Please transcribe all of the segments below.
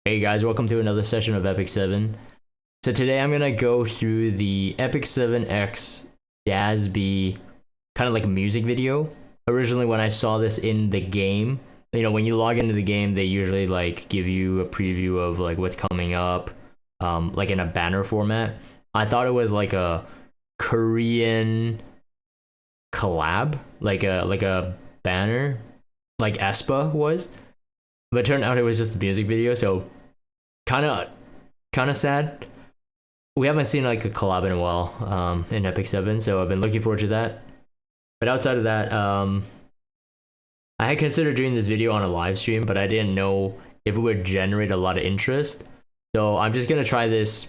Hey guys, welcome to another session of Epic 7. So today I'm gonna go through the Epic 7X Dazbee kind of like music video. Originally when I saw this in the game, you know, when you log into the game, they usually like give you a preview of like what's coming up, like in a banner format. I thought it was like a Korean collab, like a banner, like aespa was. But it turned out it was just a music video, so kind of sad. We haven't seen like a collab in a while in Epic 7, so I've been looking forward to that. But outside of that, I had considered doing this video on a live stream, but I didn't know if it would generate a lot of interest. So I'm just gonna try this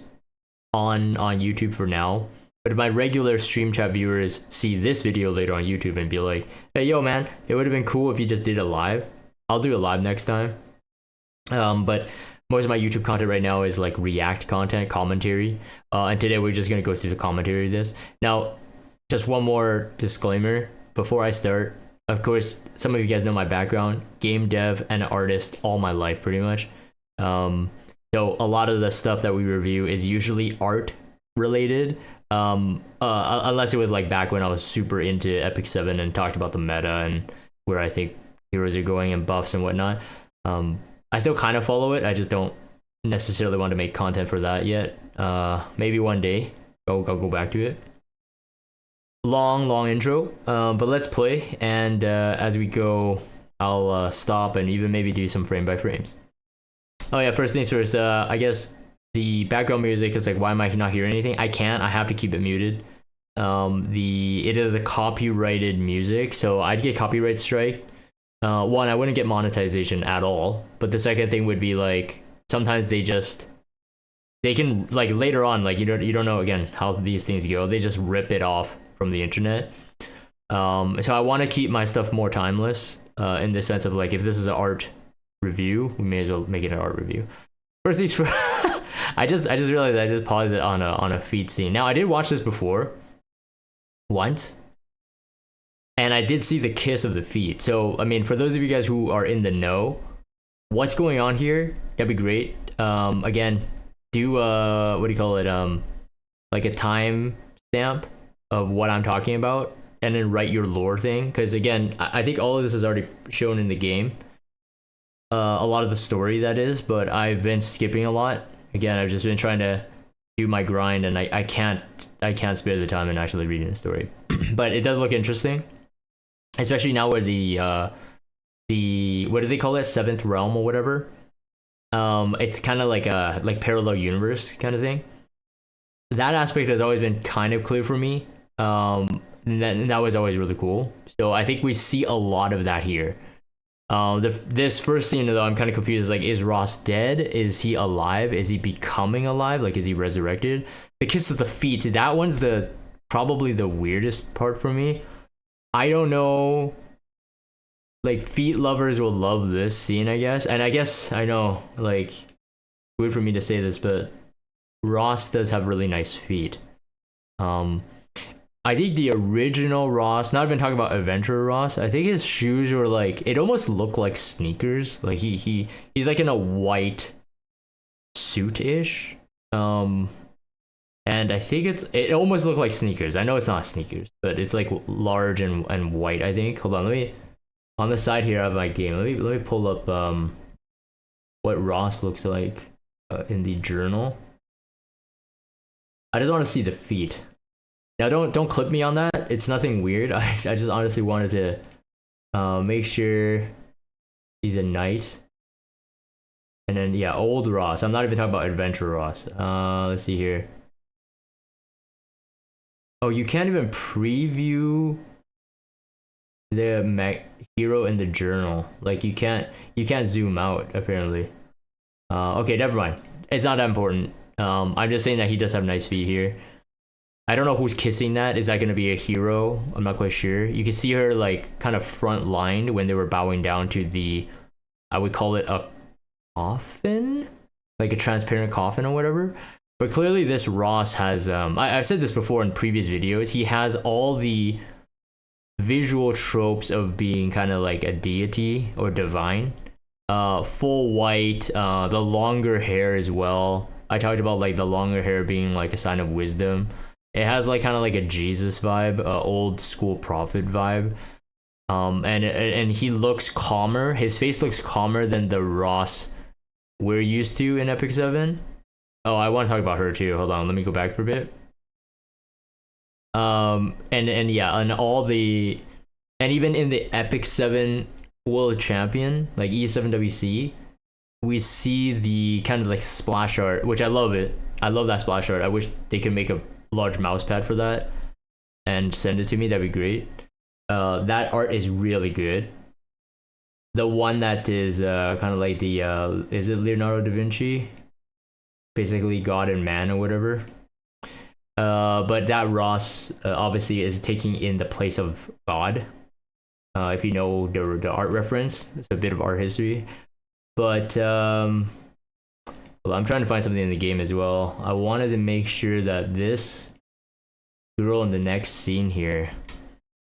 on YouTube for now. But if my regular stream chat viewers see this video later on YouTube and be like, hey yo man, it would have been cool if you just did it live. I'll do it live next time. But most of my YouTube content right now is like react content, commentary. And today we're just gonna go through the commentary of this. Now, just one more disclaimer before I start. Of course, some of you guys know my background, game dev and artist all my life pretty much. So a lot of the stuff that we review is usually art related. Unless it was like back when I was super into Epic 7 and talked about the meta and where I think heroes are going and buffs and whatnot. I still kind of follow it. I just don't necessarily want to make content for that yet. Maybe one day I'll go back to it. Long intro, but let's play. And as we go, I'll stop and even maybe do some frame by frames. Oh yeah, first things first. I guess the background music is like, why am I not hearing anything? I can't. I have to keep it muted. It is a copyrighted music, so I'd get copyright strike. One, I wouldn't get monetization at all, but the second thing would be like sometimes they can like later on, like you don't know again how these things go, they just rip it off from the internet. So I want to keep my stuff more timeless, in the sense of like if this is an art review, we may as well make it an art review. First things first. I just realized I just paused it on a feat scene. Now I did watch this before once, and I did see the kiss of the feet. So, I mean, for those of you guys who are in the know, what's going on here, that'd be great. Again, do, what do you call it? Like a time stamp of what I'm talking about, and then write your lore thing. Because again, I think all of this is already shown in the game. A lot of the story, that is, but I've been skipping a lot. Again, I've just been trying to do my grind, and I can't spare the time in actually reading the story. But it does look interesting. Especially now where the what do they call it, seventh realm or whatever, it's kind of like a parallel universe kind of thing. That aspect has always been kind of clear for me, and that was always really cool. So I think we see a lot of that here. This first scene though, I'm kind of confused. Like, is Ross dead? Is he alive? Is he becoming alive? Like, is he resurrected? The kiss of the feet, that one's probably the weirdest part for me. I don't know, like feet lovers will love this scene, I guess. And I guess, I know, like, weird for me to say this, but Ross does have really nice feet. I think the original Ross, not even talking about Adventurer Ross, I think his shoes were like, it almost looked like sneakers. Like he's like in a white suit-ish. And I think it almost looked like sneakers. I know it's not sneakers, but it's like large and white, I think. Hold on, let me, on the side here I have my game. Let me pull up what Ross looks like in the journal. I just want to see the feet. Now don't clip me on that. It's nothing weird. I just honestly wanted to make sure he's a knight. And then yeah, old Ross. I'm not even talking about Adventurer Ross. Let's see here. Oh, you can't even preview the hero in the journal. Like you can't zoom out apparently. Okay, never mind. It's not that important. I'm just saying that he does have nice feet here. I don't know who's kissing that. Is that going to be a hero? I'm not quite sure. You can see her like kind of front lined when they were bowing down to the, I would call it a coffin, like a transparent coffin or whatever. But clearly this Ross has, I've said this before in previous videos, he has all the visual tropes of being kind of like a deity or divine. full white, the longer hair as well. I talked about like the longer hair being like a sign of wisdom. It has like kind of like a Jesus vibe, old school prophet vibe. And he looks calmer. His face looks calmer than the Ross we're used to in Epic 7. Oh, I want to talk about her too. Hold on, let me go back for a bit. And yeah, and even in the Epic 7 World Champion, like E7WC, we see the kind of like splash art, which I love it. I love that splash art. I wish they could make a large mouse pad for that and send it to me. That'd be great. That art is really good. The one that is kind of like the is it Leonardo da Vinci? Basically God and man or whatever. But that Ross obviously is taking in the place of God. If you know the art reference, it's a bit of art history. But well, I'm trying to find something in the game as well. I wanted to make sure that this girl in the next scene here,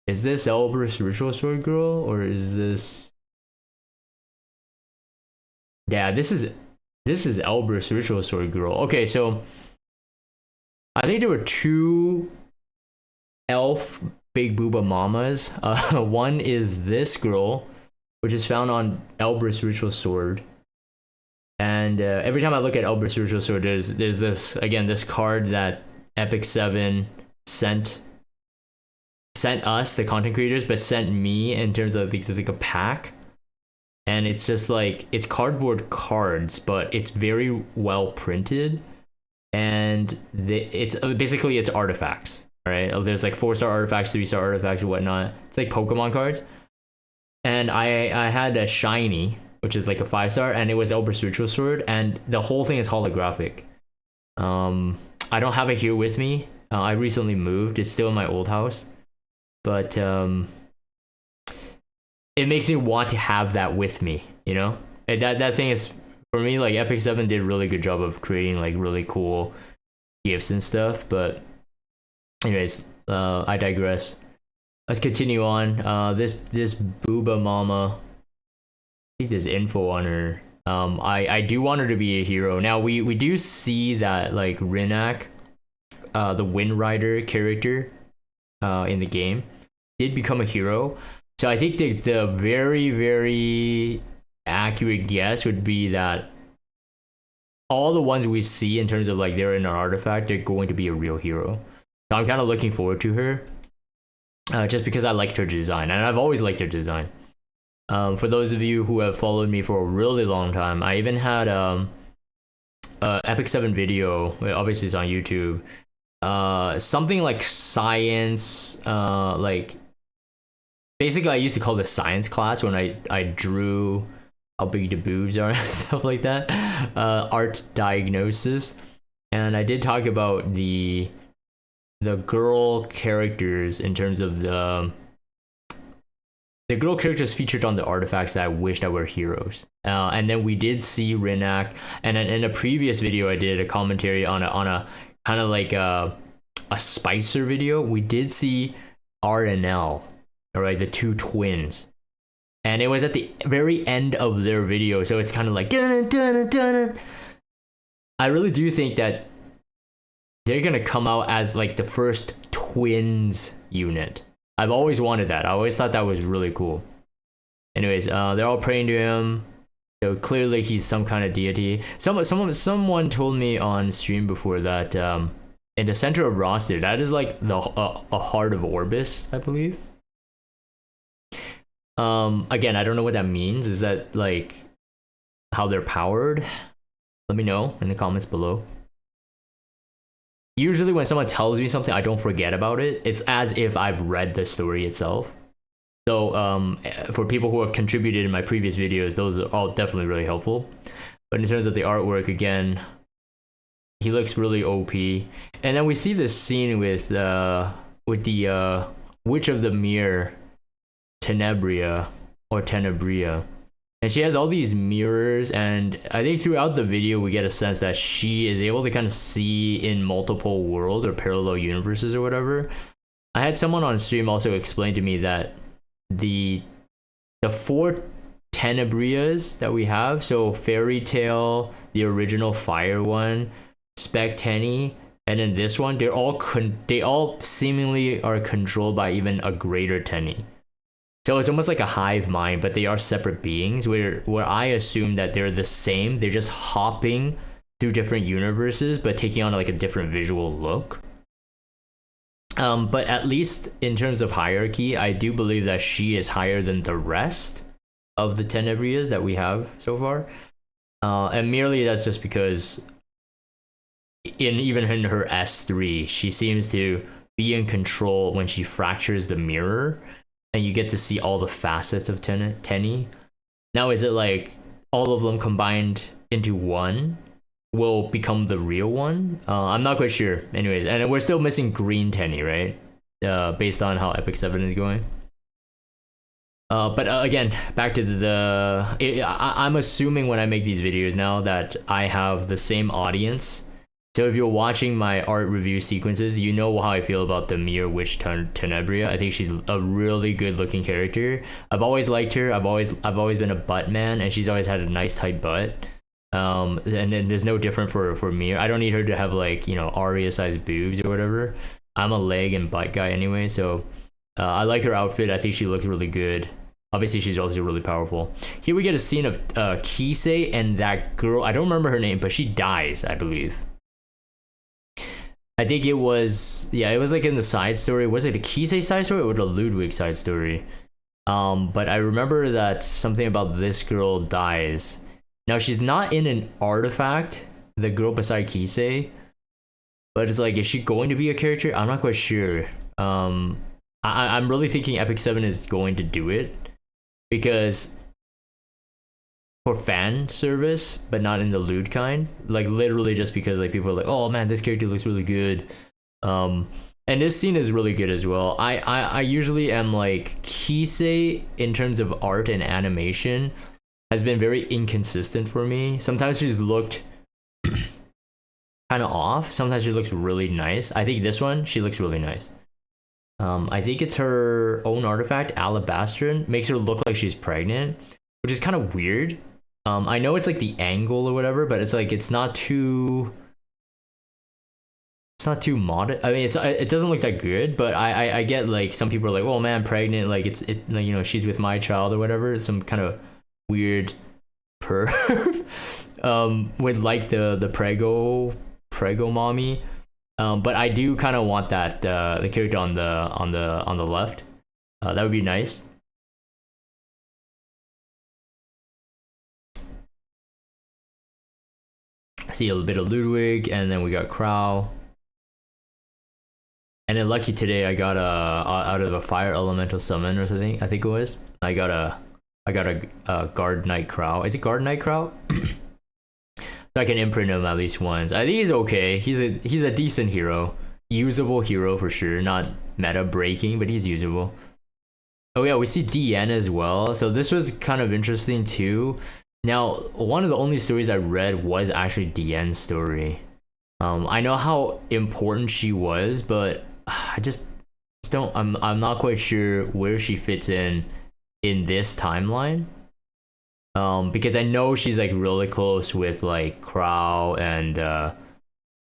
is this Elbrus Ritual Sword girl, or is this? Yeah, this is Elbrus Ritual Sword girl. Okay, so I think there were two elf Big Booba Mamas. One is this girl, which is found on Elbrus Ritual Sword. And every time I look at Elbrus Ritual Sword, there's this, again, this card that Epic 7 sent us, the content creators, but sent me in terms of there's like a pack. And it's just like, it's cardboard cards, but it's very well printed. And it's basically it's artifacts, right? There's like 4-star artifacts, 3-star artifacts, and whatnot. It's like Pokemon cards. And I had a shiny, which is like a 5-star, and it was Elbrus Ritual Sword, and the whole thing is holographic. I don't have it here with me. I recently moved. It's still in my old house, but it makes me want to have that with me, you know? And that thing is, for me, like Epic 7 did a really good job of creating like really cool gifts and stuff. But anyways, I digress. Let's continue on. This Booba Mama, I think there's info on her. I do want her to be a hero. Now we do see that like Rinak, the Wind Rider character in the game, did become a hero. So I think the very, very accurate guess would be that all the ones we see in terms of like they're in an artifact, they're going to be a real hero. So I'm kind of looking forward to her, just because I liked her design, and I've always liked her design. For those of you who have followed me for a really long time, I even had Epic 7 video, obviously it's on YouTube, something like science, like basically I used to call this science class when I drew how big the boobs are and stuff like that, art diagnosis. And I did talk about the girl characters in terms of the girl characters featured on the artifacts that I wished that were heroes. And then we did see Rinak, and then in a previous video I did a commentary on a kind of like a Spicer video. We did see R and L, all right, the two twins. And it was at the very end of their video, so it's kind of like dun, dun, dun, dun. I really do think that they're gonna come out as like the first twins unit. I've always wanted that. I always thought that was really cool. Anyways, they're all praying to him, so clearly he's some kind of deity. Someone told me on stream before that in the center of roster, that is like a heart of Orbis, I believe. Again, I don't know what that means. Is that like how they're powered? Let me know in the comments below. Usually when someone tells me something, I don't forget about it. It's as if I've read the story itself. So for people who have contributed in my previous videos, those are all definitely really helpful. But in terms of the artwork, again, he looks really OP. And then we see this scene with the Witch of the Mirror, Tenebria, or Tenebria. And she has all these mirrors, and I think throughout the video we get a sense that she is able to kind of see in multiple worlds or parallel universes or whatever. I had someone on stream also explain to me that the 4 Tenebrias that we have. So Fairy Tail, the original Fire one, Spec Tenny, and then this one, they all seemingly are controlled by even a greater Tenny. So it's almost like a hive mind, but they are separate beings. Where I assume that they're the same. They're just hopping through different universes, but taking on like a different visual look. But at least in terms of hierarchy, I do believe that she is higher than the rest of the Tenebrias that we have so far. And merely that's just because even in her S3, she seems to be in control when she fractures the mirror, and you get to see all the facets of Tenny. Now, is it like all of them combined into one will become the real one? I'm not quite sure. Anyways, and we're still missing Green Tenny, right? Based on how Epic 7 is going. But again, back to I'm assuming when I make these videos now that I have the same audience. So if you're watching my art review sequences, you know how I feel about the Mere Witch Tenebria. I think she's a really good looking character. I've always liked her. I've always been a butt man, and she's always had a nice tight butt. And then there's no different for Mere. I don't need her to have like, you know, Arya sized boobs or whatever. I'm a leg and butt guy anyway, so I like her outfit. I think she looks really good. Obviously, she's also really powerful. Here we get a scene of Kisei and that girl. I don't remember her name, but she dies, I believe. I think it was like in the side story. Was it a Kisei side story or the Ludwig side story? But I remember that something about this girl dies. Now she's not in an artifact, the girl beside Kisei, but it's like, is she going to be a character? I'm not quite sure. I'm really thinking Epic 7 is going to do it because for fan service, but not in the lewd kind. Like literally just because like people are like, oh man, this character looks really good. And this scene is really good as well. I usually am like, Kisei in terms of art and animation has been very inconsistent for me. Sometimes she's looked kind of off. Sometimes she looks really nice. I think this one, she looks really nice. I think it's her own artifact, Alabastron, makes her look like she's pregnant, which is kind of weird. I know it's like the angle or whatever, but it's like it's not too modest. I mean, it doesn't look that good, but I get like some people are like, oh man, pregnant, like it's like, you know, she's with my child or whatever. It's some kind of weird perv with like the prego mommy. But I do kind of want that the character on the left. That would be nice. See a little bit of Ludwig, and then we got Crow. And then lucky today I got out of a fire elemental summon or something, I think it was. I got a Guard Knight Crow. Is it Guard Knight Crow? So I can imprint him at least once. I think he's okay. He's a decent hero. Usable hero for sure. Not meta breaking, but he's usable. Oh yeah, we see DN as well. So this was kind of interesting too. Now, one of the only stories I read was actually DN's story. I know how important she was, but I just don't. I'm not quite sure where she fits in this timeline. Because I know she's like really close with like Crow and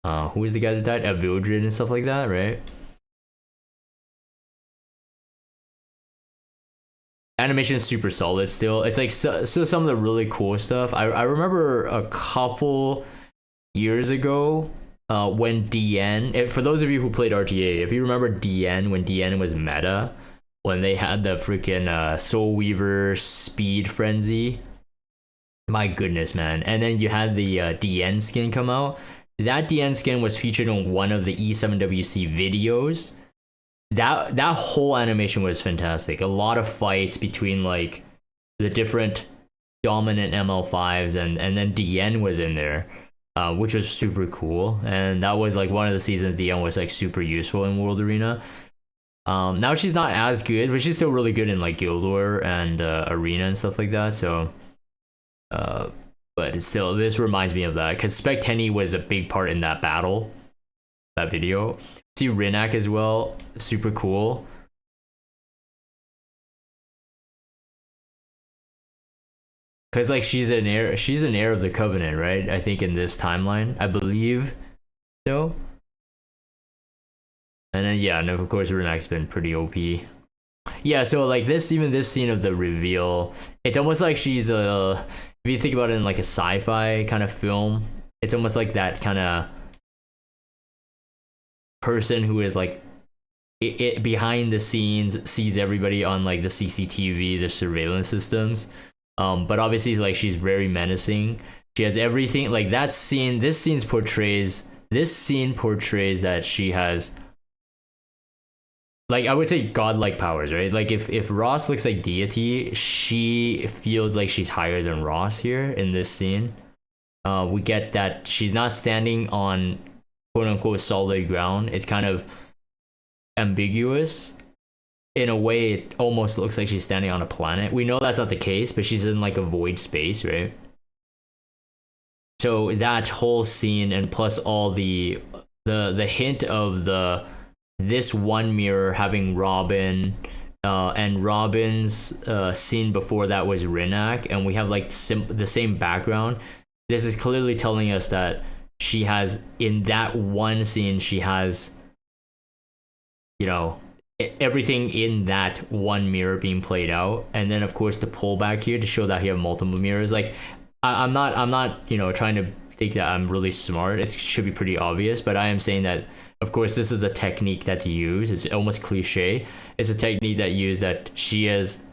who is the guy that died? Avildred and stuff like that, right? Animation is super solid still. It's like so some of the really cool stuff. I remember a couple years ago when DN, for those of you who played RTA, if you remember DN, when DN was meta, when they had the freaking Soul Weaver speed frenzy. My goodness, man. And then you had the DN skin come out. That DN skin was featured in one of the E7WC videos. That whole animation was fantastic. A lot of fights between like the different dominant ML5s and then DN was in there, which was super cool. And that was like one of the seasons DN was like super useful in World Arena. Now she's not as good, but she's still really good in like Guild War and Arena and stuff like that. So, but it's still, this reminds me of that because Spec Tenny was a big part in that battle, that video. See Rinak as well, super cool. because like she's an heir of the Covenant, right? I think in this timeline, I believe so. And then yeah, and of course Renak's been pretty OP. Yeah, so like even this scene of the reveal, it's almost like she's a, if you think about it in like a sci-fi kind of film, it's almost like that kind of person who is like it behind the scenes, sees everybody on like the CCTV, the surveillance systems. But obviously like she's very menacing. She has everything, like that scene, this scene portrays that she has, like I would say, godlike powers, right? Like if Ross looks like deity, she feels like she's higher than Ross here in this scene. We get that she's not standing on quote unquote solid ground. It's kind of ambiguous. In a way, it almost looks like she's standing on a planet. We know that's not the case, but she's in like a void space, right? So that whole scene, and plus all the hint of this one mirror having Robin, and Robin's scene before that was Renak, and we have like the same background. This is clearly telling us that she has, in that one scene, she has, you know, everything in that one mirror being played out. And then of course the pullback here to show that you have multiple mirrors. Like I'm not you know, trying to think that I'm really smart. It should be pretty obvious, but I am saying that of course this is a technique that's used. It's almost cliche. It's a technique that used, that she has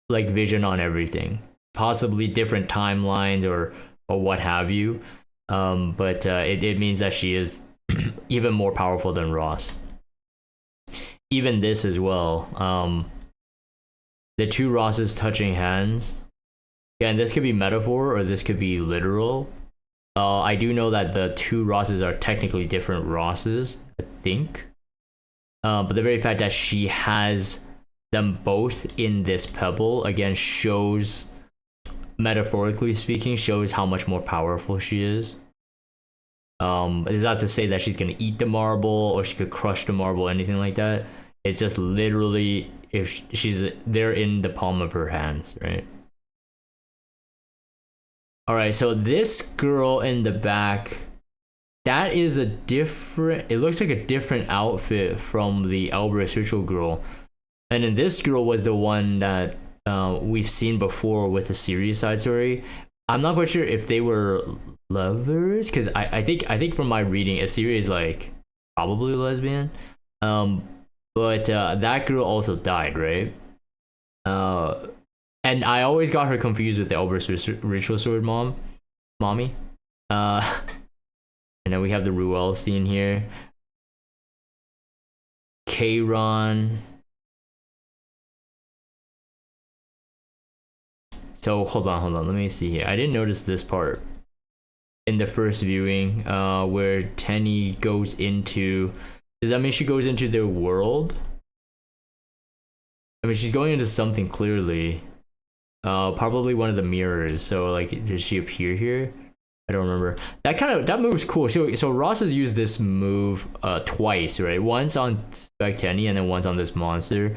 like vision on everything, possibly different timelines or what have you. But it means that she is even more powerful than Ross. Even this as well. The two Rosses touching hands. Again, this could be metaphor or this could be literal. I do know that the two Rosses are technically different Rosses, I think. But the very fact that she has them both in this pebble, again, shows, metaphorically speaking, shows how much more powerful she is. It's not to say that she's gonna eat the marble or she could crush the marble, anything like that. It's just literally if she's there in the palm of her hands, right? All right, so this girl in the back, that is a different, it looks like a different outfit from the Alberus Ritual girl. And then this girl was the one that we've seen before with the Sirius side story. I'm not quite sure if they were lovers, because I think from my reading, Assyria is like probably lesbian. But that girl also died, right? And I always got her confused with the Alberus Ritual Sword mommy. And then we have the Ruel scene here. Kayron. So hold on, let me see here. I didn't notice this part in the first viewing, where Tenny goes into, does that mean she goes into their world? I mean, she's going into something clearly. Probably one of the mirrors. So like, does she appear here? I don't remember. That move's cool. So Ross has used this move twice, right? Once on Spec Tenny and then once on this monster.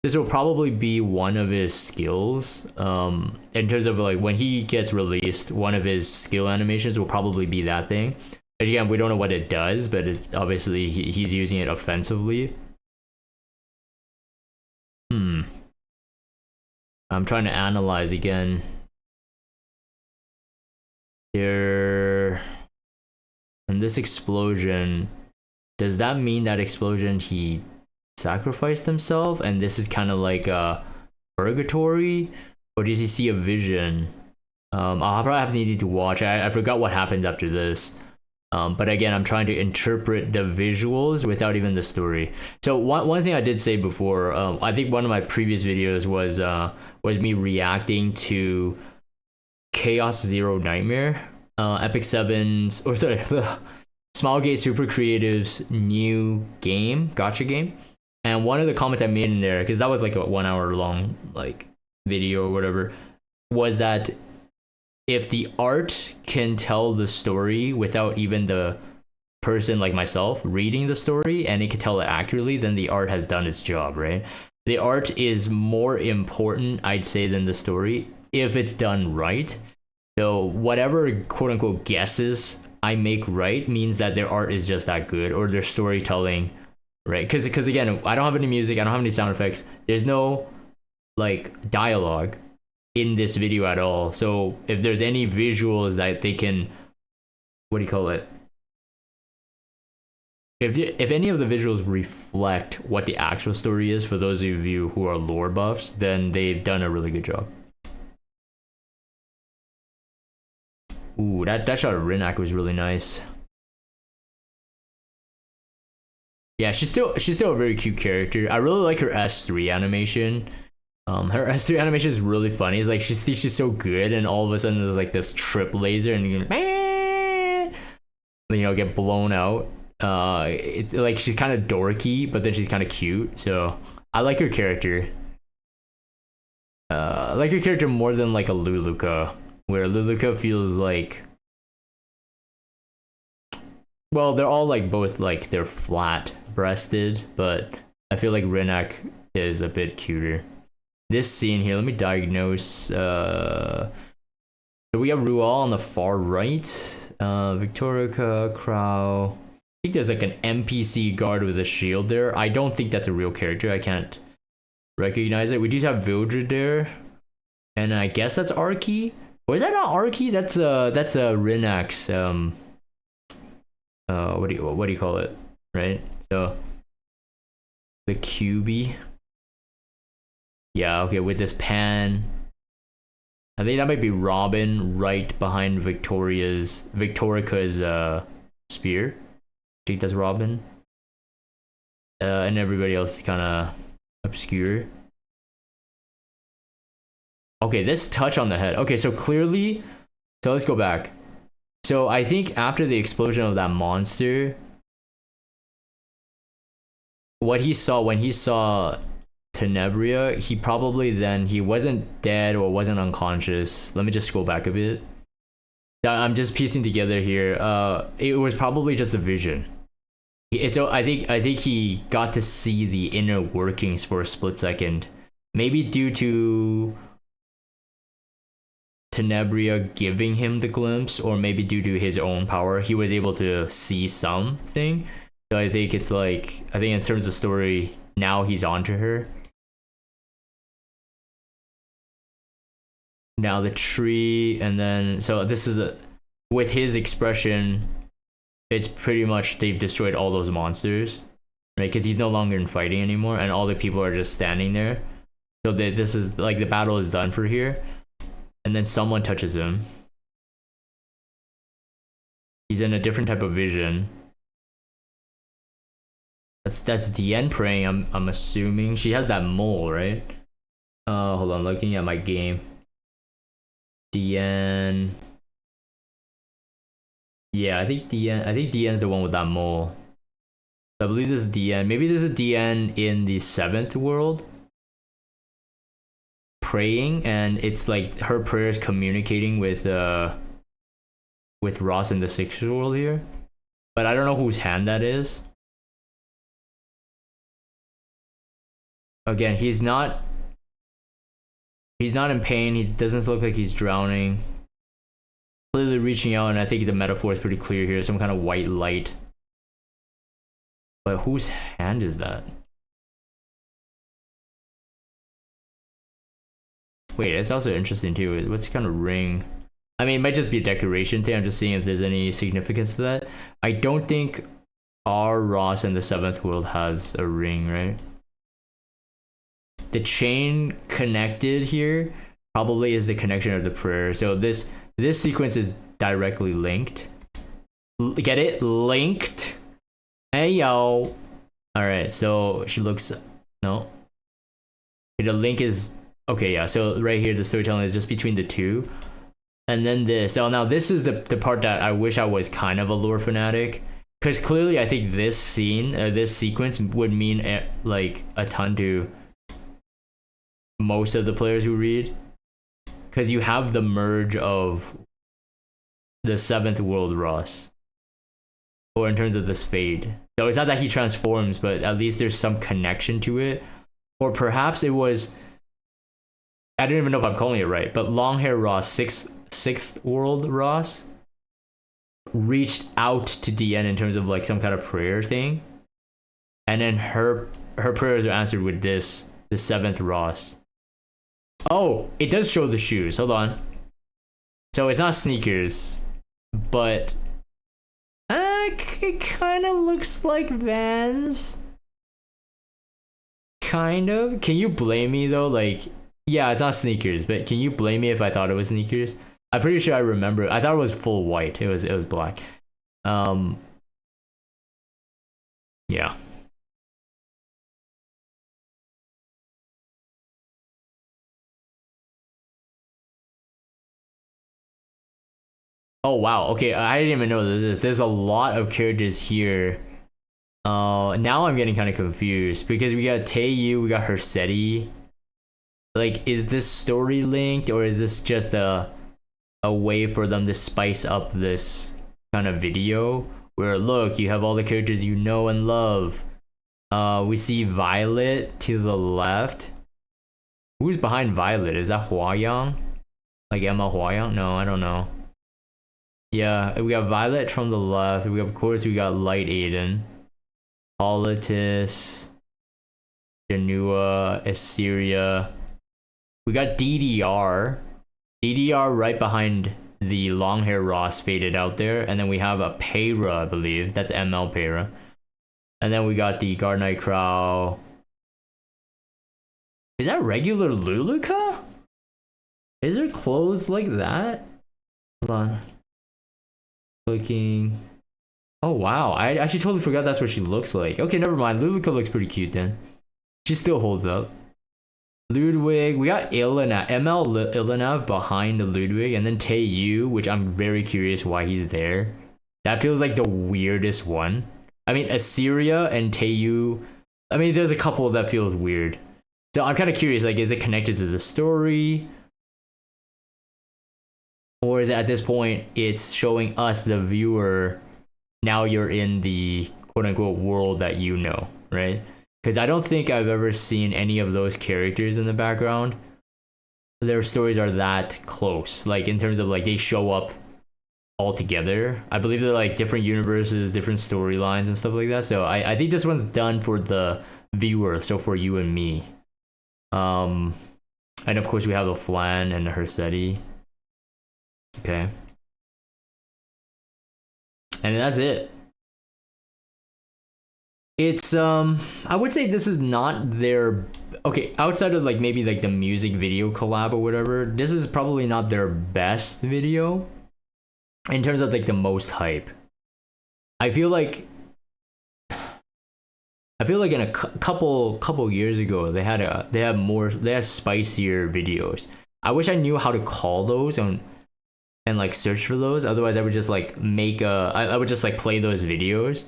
This will probably be one of his skills. In terms of like when he gets released, one of his skill animations will probably be that thing. Again, we don't know what it does, but obviously he's using it offensively. I'm trying to analyze again. And this explosion, does that mean that explosion he sacrificed himself and this is kind of like a purgatory, or did he see a vision? I'll probably have needed to watch. I forgot what happens after this. But again, I'm trying to interpret the visuals without even the story. So one thing I did say before, I think one of my previous videos was me reacting to Chaos Zero Nightmare, Epic 7's, or sorry, Smilegate Super Creative's new game, gacha game. And one of the comments I made in there, because that was like a 1 hour long like video or whatever, was that if the art can tell the story without even the person like myself reading the story, and it can tell it accurately, then the art has done its job, right? The art is more important, I'd say, than the story. if it's done right. So whatever quote unquote guesses I make right means that their art is just that good, or their storytelling, right? Because again, I don't have any music, I don't have any sound effects. There's no like dialogue in this video at all. So if there's any visuals that they can, what do you call it? If any of the visuals reflect what the actual story is for those of you who are lore buffs, then they've done a really good job. Ooh, that shot of Rinak was really nice. Yeah, she's still a very cute character. I really like her S3 animation. Her S3 animation is really funny. It's like she thinks she's so good, and all of a sudden there's like this trip laser, and you know, get blown out. It's like she's kind of dorky, but then she's kind of cute. So I like her character. I like her character more than like a Luluka, where Luluka feels like, well, they're all like both like they're flat breasted, but I feel like Rinak is a bit cuter. This scene here, let me diagnose. So we have Rual on the far right, Victorica, Crow. I think there's like an NPC guard with a shield there. I don't think that's a real character. I can't recognize it. We do have Vildred there, and I guess that's Arky. Or is that not Arky? That's a Rinak's what do you call it? Right? So the QB. Yeah, okay, with this pan. I think that might be Robin right behind Victorica's spear. I think that's Robin. And everybody else is kind of obscure. Okay, this touch on the head. Okay, so clearly, so let's go back. So I think after the explosion of that monster, what he saw when he saw Tenebria, he wasn't dead or wasn't unconscious. Let me just scroll back a bit. I'm just piecing together here. It was probably just a vision. I think he got to see the inner workings for a split second. Maybe due to Tenebria giving him the glimpse, or maybe due to his own power, he was able to see something. So I think it's like, I think in terms of story, now he's onto her. Now the tree, and then so this is with his expression, it's pretty much they've destroyed all those monsters, right? Because he's no longer in fighting anymore, and all the people are just standing there. So this is like the battle is done for here, and then someone touches him. He's in a different type of vision. That's Diane praying. I'm assuming she has that mole, right? Hold on, looking at my game. Diane. Yeah, I think Diane's the one with that mole. I believe this is Diane. Maybe this is Diane in the 7th world praying, and it's like her prayers communicating with Ross in the 6th world here. But I don't know whose hand that is. Again, he's not in pain. He doesn't look like he's drowning. Clearly reaching out, and I think the metaphor is pretty clear here. Some kind of white light. But whose hand is that? Wait, it's also interesting too. What's kind of ring? I mean, it might just be a decoration thing. I'm just seeing if there's any significance to that. I don't think our Ross in the 7th world has a ring, right? The chain connected here probably is the connection of the prayer. So this sequence is directly linked. Get it? Linked. Hey yo. All right. So she looks no. Okay, the link is okay. Yeah. So right here, the storytelling is just between the two, and then this. So now this is the part that I wish I was kind of a lore fanatic, because clearly I think this scene, this sequence would mean like a ton to most of the players who read, because you have the merge of the 7th world Ross, or in terms of this fade. So it's not that he transforms, but at least there's some connection to it. Or perhaps it was I don't even know if I'm calling it right, but long hair Ross, sixth world Ross, reached out to DN in terms of like some kind of prayer thing, and then her prayers are answered with this, the seventh Ross. Oh, it does show the shoes. Hold on. So it's not sneakers, but it kind of looks like Vans. Kind of. Can you blame me though? Like, yeah, it's not sneakers, but can you blame me if I thought it was sneakers? I'm pretty sure I remember. I thought it was full white. It was black. Yeah. Oh wow. Okay, I didn't even know this. There's a lot of characters here. Now I'm getting kind of confused because we got Taeyu, we got Hersetti. Like, is this story linked or is this just a way for them to spice up this kind of video? Where look, you have all the characters you know and love. We see Violet to the left. Who's behind Violet? Is that Hua-Yang? Like Emma Hua-Yang? No, I don't know. Yeah, we got Violet from the left. Of course, we got Light Aiden, Politis, Janua, Assyria. We got DDR. DDR right behind the long hair Ross faded out there. And then we have a Peyra, I believe. That's ML Peyra. And then we got the Guard Knight Crow. Is that regular Luluka? Is there clothes like that? Hold on. Looking. Oh wow, I actually totally forgot that's what she looks like. Okay, never mind. Luluka looks pretty cute then. She still holds up. Ludwig, we got Ilanav, ML Ilanav behind the Ludwig, and then Taeyu, which I'm very curious why he's there. That feels like the weirdest one. I mean, Assyria and Taeyu. I mean, there's a couple that feels weird. So I'm kind of curious, like, is it connected to the story? Or is it at this point, it's showing us, the viewer, now you're in the quote-unquote world that you know, right? Because I don't think I've ever seen any of those characters in the background. Their stories are that close, like in terms of like they show up all together. I believe they're like different universes, different storylines and stuff like that. So I think this one's done for the viewer, so for you and me. And of course we have the Flan and the Hersetti. Okay. And that's it. It's I would say this is not their, okay, outside of like maybe like the music video collab or whatever, this is probably not their best video in terms of like the most hype. I feel like in a couple years ago they had spicier videos. I wish I knew how to call those and like search for those. Otherwise, I would just like I would just like play those videos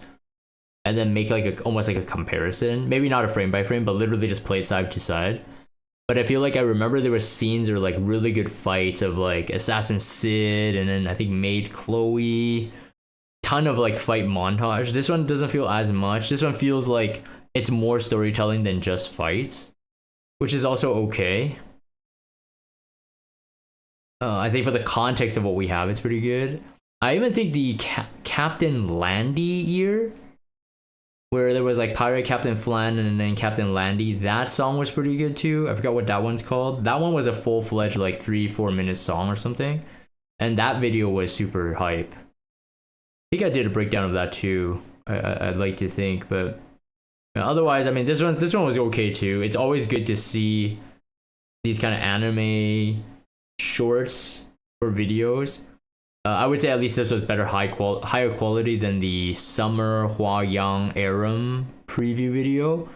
and then make like almost like a comparison. Maybe not a frame by frame, but literally just play it side to side. But I feel like I remember there were scenes or like really good fights of like Assassin Sid and then I think Maid Chloe. Ton of like fight montage. This one doesn't feel as much. This one feels like it's more storytelling than just fights, which is also okay. I think for the context of what we have, it's pretty good. I even think the Captain Landy year, where there was like Pirate Captain Flan and then Captain Landy, that song was pretty good too. I forgot what that one's called. That one was a full-fledged like 3-4 minute song or something. And that video was super hype. I think I did a breakdown of that too. I'd like to think, but otherwise, I mean, this one was okay too. It's always good to see these kind of anime shorts or videos. I would say at least this was better, higher quality than the Summer Hua-Yang Aram preview video.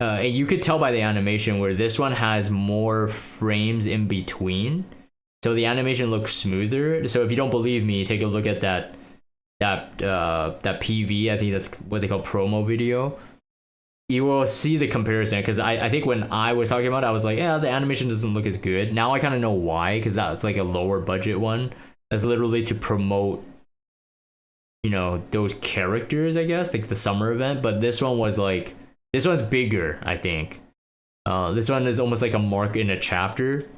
And you could tell by the animation where this one has more frames in between, so the animation looks smoother. So if you don't believe me, take a look at that PV. I think that's what they call promo video. You will see the comparison, because I think when I was talking about it, I was like, yeah, the animation doesn't look as good. Now I kind of know why, because that's like a lower budget one. That's literally to promote, you know, those characters, I guess, like the summer event. But this one was like, this one's bigger, I think. This one is almost like a mark in a chapter.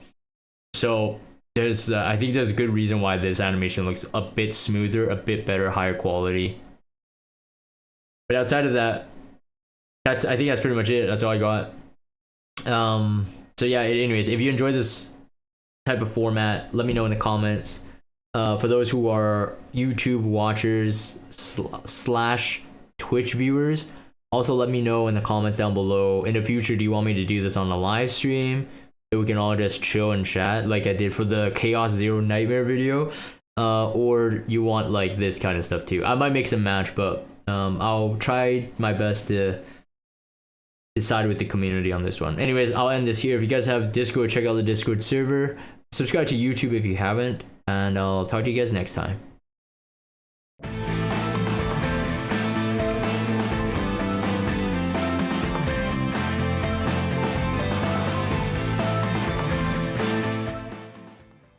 So there's I think there's a good reason why this animation looks a bit smoother, a bit better, higher quality. But outside of that, I think that's pretty much it. That's all I got. So yeah, anyways, if you enjoy this type of format, let me know in the comments. For those who are YouTube watchers slash Twitch viewers, also let me know in the comments down below. In the future, do you want me to do this on a live stream so we can all just chill and chat like I did for the Chaos Zero Nightmare video? Or you want like this kind of stuff too? I might mix and match, but I'll try my best to decide with the community on this one. Anyways, I'll end this here. If you guys have Discord, check out the Discord server. Subscribe to YouTube if you haven't, and I'll talk to you guys next time.